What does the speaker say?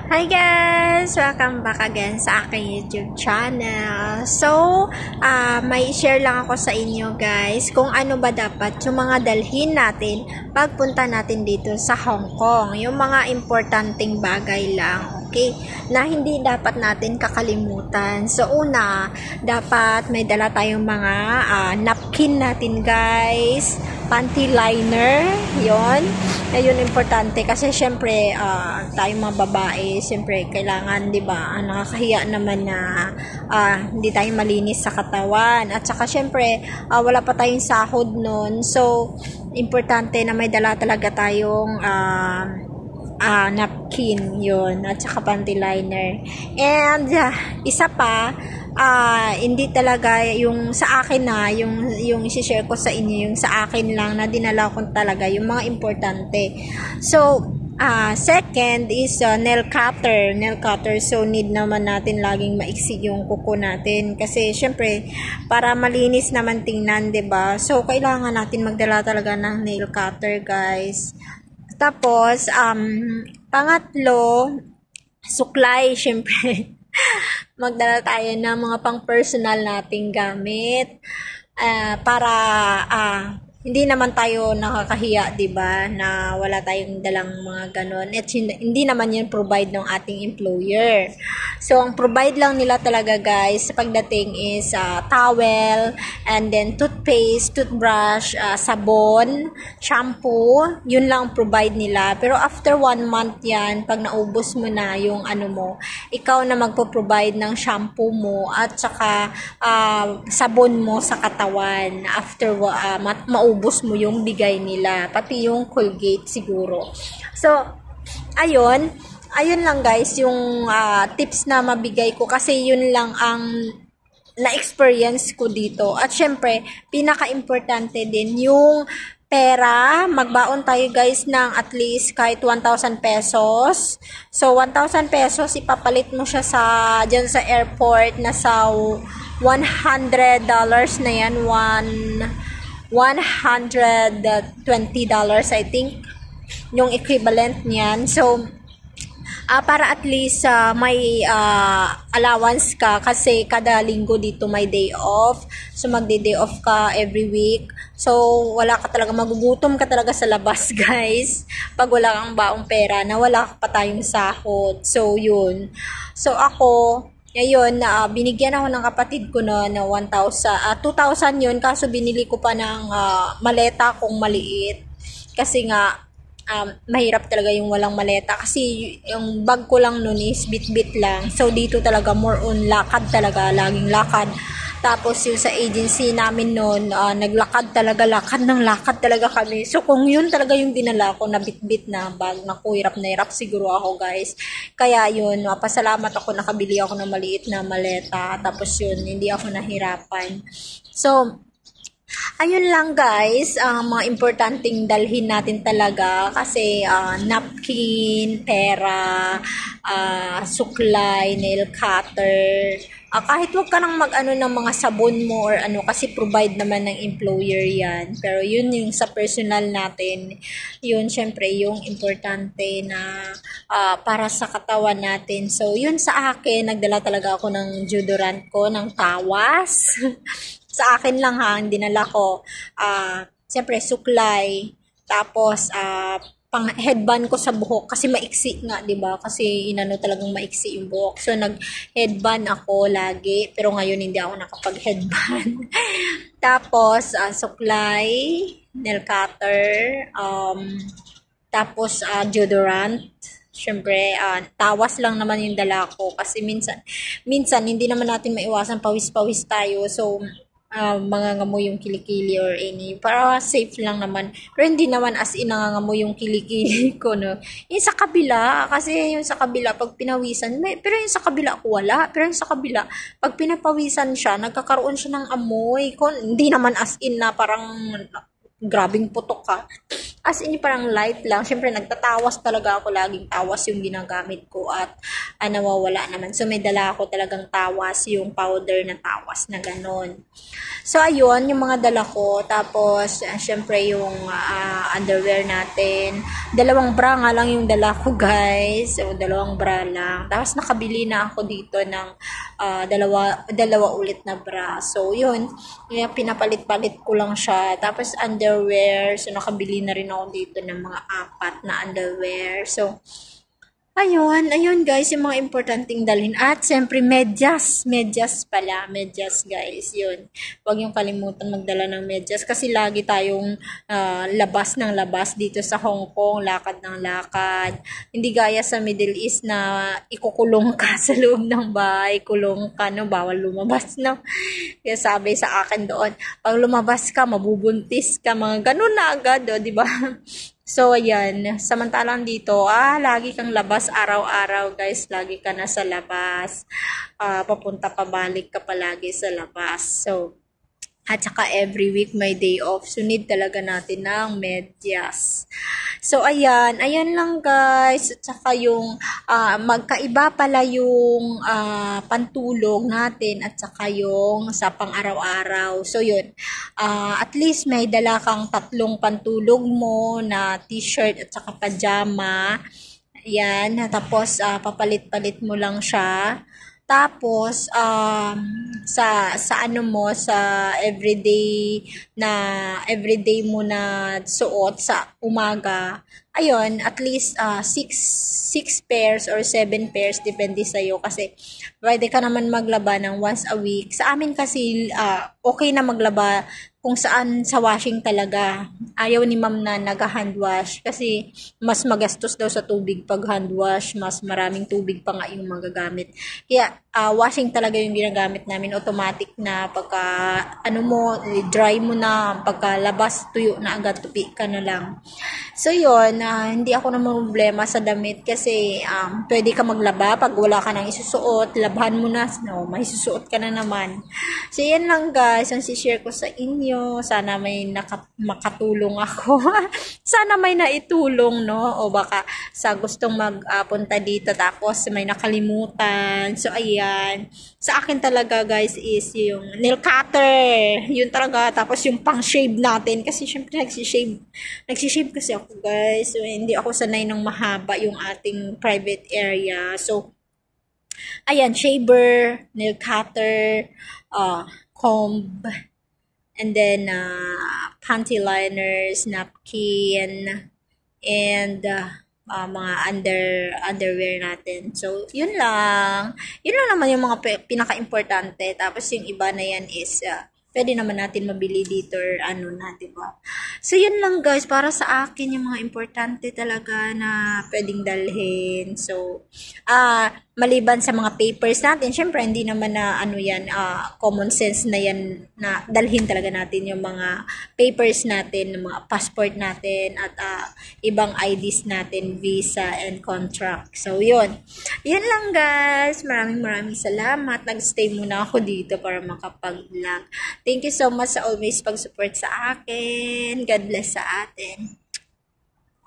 Hi guys! Welcome back again sa aking YouTube channel. So, may share lang ako sa inyo guys kung ano ba dapat yung mga dalhin natin pagpunta natin dito sa Hong Kong. Yung mga importanteng bagay lang, okay? Na hindi dapat natin kakalimutan. So, una, dapat may dala tayong mga napkin natin guys. Panty liner, yon. Ayun importante kasi syempre tayong mga babae, syempre kailangan, 'di ba? Nakakahiya naman na hindi tayo malinis sa katawan. At saka syempre wala pa tayong sahod noon. So importante na may dala talaga tayong napkin, yon, at saka panty liner. And isa pa, hindi talaga yung sa akin yung i-share ko sa inyo, yung sa akin lang na dinala ko talaga yung mga importante. So second is nail cutter. So need naman natin laging maiksi yung kuko natin kasi syempre para malinis naman tingnan, 'di ba? So kailangan natin magdala talaga ng nail cutter guys. Tapos pangatlo, suklay, syempre. Magdala tayo ng mga pang-personal nating gamit para hindi naman tayo nakakahiya, 'di ba? Na wala tayong dalang mga ganon. At hindi naman 'yun provide ng ating employer. So ang provide lang nila talaga guys sa pagdating is towel, and then toothpaste, toothbrush, sabon, shampoo, 'yun lang provide nila. Pero after 1 month 'yan, pag naubos mo na yung ano mo, ikaw na magpo-provide ng shampoo mo at saka sabon mo sa katawan after maubos mo yung bigay nila, pati yung Colgate siguro. So ayun lang guys yung tips na mabigay ko kasi yun lang ang na-experience ko dito. At syempre pinaka-importante din yung pera. Magbaon tayo guys ng at least kahit 1,000 pesos. So 1,000 pesos ipapalit mo siya dyan sa airport na sa $100 na yan, $120 I think yung equivalent niyan. So para at least may allowance ka kasi kada linggo dito may day off. So magde-day off ka every week. So wala ka talaga, magugutom ka talaga sa labas guys pag wala kang baong pera na wala pa tayong sahod. So yun. So ako ngayon, binigyan ako ng kapatid ko na 1,000, 2,000 yun, kaso binili ko pa ng maleta kung maliit. Kasi nga, mahirap talaga yung walang maleta. Kasi yung bag ko lang nun is bit-bit lang. So, dito talaga more on lakad talaga, laging lakad. Tapos yung sa agency namin noon, lakad talaga kami. So kung yun talaga yung dinala ko na bit-bit na bag, naku, hirap na hirap siguro ako guys. Kaya yun, pasalamat ako, nakabili ako ng maliit na maleta. Tapos yun, hindi ako nahirapan. So, ayun lang guys, mga importanteng dalhin natin talaga kasi napkin, pera, suklay, nail cutter, kahit wag ka nang mag-ano ng mga sabon mo or ano kasi provide naman ng employer yan. Pero yun yung sa personal natin, yun syempre yung importante na para sa katawan natin. So yun sa akin, nagdala talaga ako ng deodorant ko, ng tawas. Sa akin lang ha, hindi dinala ko syempre suklay, tapos pang headband ko sa buhok kasi maiksi nga, 'di ba? Kasi talagang maiksi yung buhok. So nag-headband ako lagi, pero ngayon hindi ako nakapag-headband. Tapos suklay, nail cutter, tapos deodorant. Syempre, tawas lang naman yung dala ko kasi minsan hindi naman natin maiwasan pawis-pawis tayo. So mangangamoy yung kilikili or any, para safe lang naman. Pero hindi naman as in nangangamoy yung kilikili ko, no. Yung sa kabila, kasi yung sa kabila pag pinawisan, pero yung sa kabila ko wala. Pero yung sa kabila, pag pinapawisan siya, nagkakaroon siya ng amoy. Hindi naman as in na parang grabing putok ka. As in, parang light lang. Siyempre, nagtatawas talaga ako. Laging tawas yung ginagamit ko at nawawala naman. So, may dala ako talagang tawas, yung powder na tawas na ganon. So, ayun, yung mga dala ko. Tapos, siyempre, yung underwear natin. Dalawang bra nga lang yung dala ko, guys. So, dalawang bra lang. Tapos, nakabili na ako dito ng dalawa ulit na bra. So, yun. Pinapalit-palit ko lang siya. Tapos, underwear. So, nakabili na rin ako dito ng mga 4 na underwear. So, ayun guys, yung mga importanteng dalhin. At siyempre, medyas pala, medyas guys, yun. Huwag yung kalimutan magdala ng medyas kasi lagi tayong labas ng labas dito sa Hong Kong, lakad ng lakad. Hindi gaya sa Middle East na ikukulong ka sa loob ng bahay, kulong ka, no, bawal lumabas, no. Kaya sabi sa akin doon, pag lumabas ka, mabubuntis ka, mga ganun na agad, di ba? So, ayan. Samantalang dito, lagi kang labas araw-araw, guys. Lagi ka na sa labas. Papunta pabalik ka palagi sa labas. So, at saka every week may day off. So, need talaga natin ng medyas. So, ayan lang guys. At saka yung magkaiba pala yung pantulog natin at saka yung sa pang-araw-araw. So, yun. At least may dala kang 3 pantulog mo na t-shirt at saka pajama. Ayan. Tapos, papalit-palit mo lang siya. Tapos, sa ano mo, sa everyday mo na suot sa umaga, ayun, at least 6 pairs or 7 pairs, depende sa'yo kasi pwede ka naman maglaba ng once a week. Sa amin kasi, okay na maglaba kung saan sa washing talaga. Ayaw ni ma'am na nag-hand wash kasi mas magastos daw sa tubig pag hand wash, mas maraming tubig pa nga yung magagamit. Kaya washing talaga yung ginagamit namin, automatic na pagka dry mo na, pagka labas tuyo na agad, tupi ka na lang. So yun, hindi ako naman problema sa damit kasi pwede ka maglaba pag wala ka nang isusuot, labhan mo na, may susuot ka na naman. So yan lang guys, ang share ko sa inyo. Sana may makatulong ako. Sana may naitulong, no? O baka sa gustong magpunta dito tapos may nakalimutan. So ayan, sa akin talaga guys is yung nail cutter, yun talaga. Tapos yung pang shave natin kasi syempre nagsishave kasi ako guys. So hindi ako sanay ng mahaba yung ating private area. So ayan, shaver, nail cutter, comb, and then panty liners, napkin, and mga underwear natin. So, yun lang. Yun lang naman yung mga pinaka-importante. Tapos yung iba na yan is pwede naman natin mabili dito or diba? So, yun lang guys. Para sa akin, yung mga importante talaga na pwedeng dalhin. So, maliban sa mga papers natin, syempre, hindi naman na common sense na yan na dalhin talaga natin yung mga papers natin, mga passport natin, at ibang IDs natin, visa and contract. So, yun. Yun lang guys. Maraming salamat. Nag-stay muna ako dito para makapag-vlog. Thank you so much sa always pag-support sa akin. God bless sa atin.